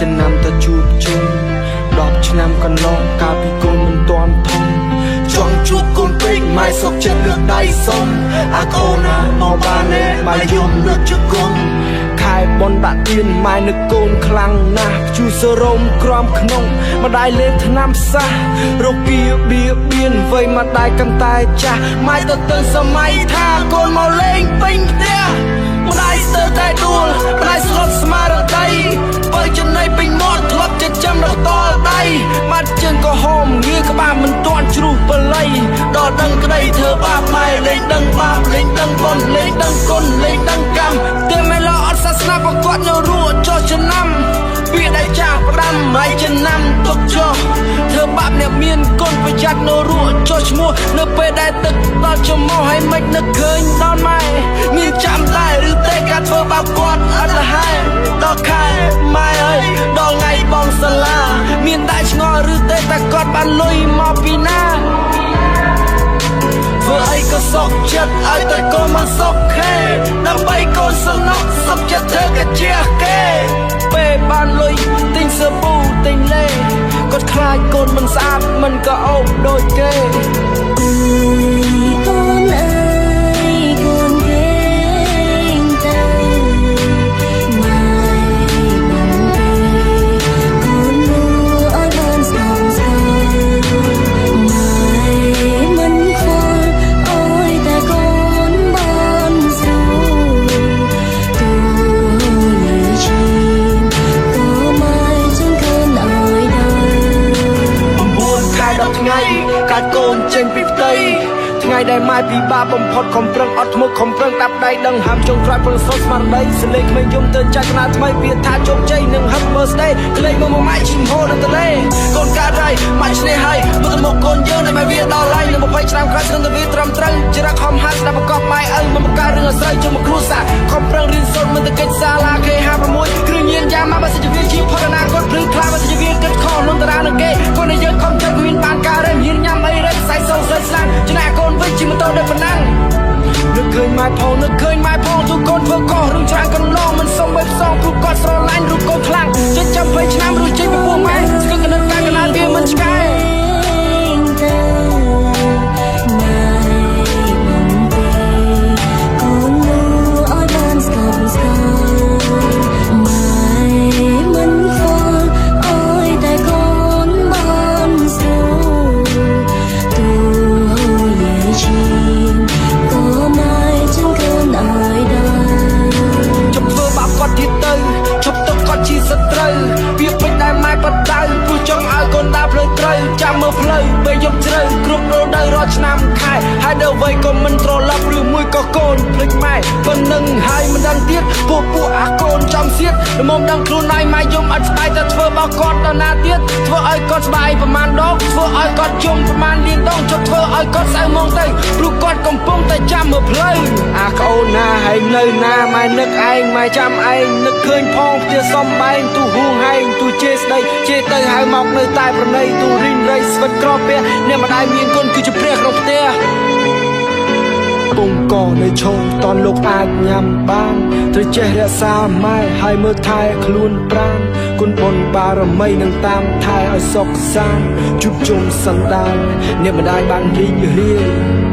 ចំណាំតែជួបជុំ10 ឆ្នាំកន្លងកាលពីកូនមិនទាន់ធំចង់ជួបកូនពេកម៉ែសុកចិត្តលើកដៃសុំអាកូនណាមកបានទេម៉ែយំនឹកជង្គង់ខែបនដាក់ទៀនម៉ែនឹកកូនខ្លាំងណាស់ជួសរោមក្រំក្នុងម្ដាយលេបថ្នាំសះរោគៀបៀបៀនវ័យម្ដាយកាន់តែចាស់ម៉ែទៅសម័យថាកូនមកលេងពេញផ្ទះម្ដាយស្ទើរតែដួលម្ដាយស្លុតស្មារតីបើចំណៃពេញមាត់ធ្លាប់ចិត្តចាំដល់តលដៃម៉ាត់ជើងក៏ហមងាក្បាលមិនទាន់ជ្រុះបល័យដល់ដឹងក្តីធ្វើបាបម៉ែលេងដឹងបាបលេងដឹងបុណ្យលេងដឹងគុណលេងដឹងកម្មតែមិនល្អអត់សាសនាប្រកបនៅរੂចោះចំណាំពីដែលចាស់ផ្ដាំហើយចំណាំទុកចោះធ្វើបាបអ្នកមានគុណប្រយ័ត្ននៅរੂចោះឈ្មោះនៅពេលដែលទឹកដល់ច្រមុះហើយមិននឹកឃើញដល់ម៉ែមានចាំដែរឬទេការធ្វើបាបគាត់អត់លះដល់ខែម៉ែអើយដល់ថ្ងៃបងសាលាមានតែឆ្ងល់ឬទេតែគាត់បានលុយមកពីណាធ្វើអីក៏សុខចិត្តឲ្យតែកូនមិនសុខខេដើម្បីកូនសំណុកសុខចិត្តធ្វើកាជាគេពេលបានលុយទិញសាប៊ូទិញលេគាត់ខ្លាចកូនមិនស្អាតមិនក៏អូបដូចគេកូនអើយកូនគេទៅម៉ែមិនទេកូនលូអត់បានស្គាល់ស្គាល់ម៉ែមិនខ្វល់អើយតែកូនបានស្រួលទូលើឈាមក៏ម៉ែចង់ឃើញអើយ9 ខែ 10 ថ្ងៃកាត់កូនចេញពីផ្ទៃថ្ងៃដែលម៉ែពិបាកបំផុតខំប្រឹងអត់ធ្មត់ខំប្រឹងដាប់ដៃដឹងហាមចុងក្រោយព្រឹងសុខស្មារតីសលេងក្មេងយំទៅចាច់កណាថ្មីពាក្យថាជោគជ័យនឹង Happy Birthday ក្លែងមកម៉ែជីងហូរនៅទលេកូនកើតហើយម៉ែឆ្នេះហើយមើលមកកូនយើងដែលម៉ែវាដល់ហើយនឹង20ឆ្នាំក្រោយស្នឹងទៅវាត្រឹមត្រូវជារកខំហាត់ស្ដាប់ប្រកបម៉ែឪមិនបង្កើតរឿងអាស្រ័យជាមួយគ្រួសារខំប្រឹងរៀនសូត្រមិនទៅកិច្ចសាលា K56 គ្រឿងញៀនយ៉ាមកបើសិនជាវាជាផរណាគាត់ភ្លឺខ្លាបើសិនជាវាគិតខុសនឹងតារានឹងគេកូនយើងខំចិត្តគ្មានបានការរែមហ៊ានញ៉ាំអីរែកខ្សែសូវស្រីស្លាំងចំណាកូនវិញជិះម៉ូតូដូចប៉ុណ្ណឹងនឹកឃើញម៉ែផងនឹកឃើញម៉ែផងទូកូនធ្វើកោះរឿងច្រើនកន្លងមិនសុំបីផ្សងព្រោះគាត់ស្រឡាញ់រូបកូនខ្លាំងចិត្តចាំ20ឆ្នាំរួចចេញពីពោះម៉ែស្គឹកកណ្ដឹងកាយកណ្ដាលវាមិនឆ្កែចាំមើលផ្លូវពេលយប់ជ្រៅគ្រប់រដូវរាល់ឆ្នាំខែហើយដល់វ័យក៏មិនត្រឡប់ឬមួយក៏កូនភ្លេចម៉ែប៉ុណ្្នឹងហើយមិនដឹងទៀតពួកអាកូនចំសៀតល្មមដឹងខ្លួនឯងម៉ែយំអត់ស្ដាយតែធ្វើបោកគាត់ដល់ណាទៀតធ្វើឲ្យគាត់ស្បាយប្រមាណដងធ្វើឲ្យគាត់យំប្រមាណលានដងជប់ធ្វើឲ្យគាត់ស្អៅមកទៅព្រោះគាត់កំពុងតែចាំមើលផ្លូវអាកូនណាហើយនៅណាម៉ែនឹកឯងម៉ែចាំឯងនឹកឃើញផងផ្ទះសំបែងទូហួងហែងទូជេរស្ដីជេរទៅហៅមកនៅតែប្រណីទូរីងរៃស្វិតក្រពះអ្នកម្ដាយមានគុណគឺជាព្រះក្នុងផ្ទះពងកនៅឈោងតនលោកអាចញ៉ាំបានត្រូវចេះរក្សាម៉ែហើយមើលថែខ្លួនប្រាណគុណបុណ្យបារមីនឹងតាមថែឲ្យសុខសាន្តជួបជុំសន្តានអ្នកម្ដាយបានរីករាយ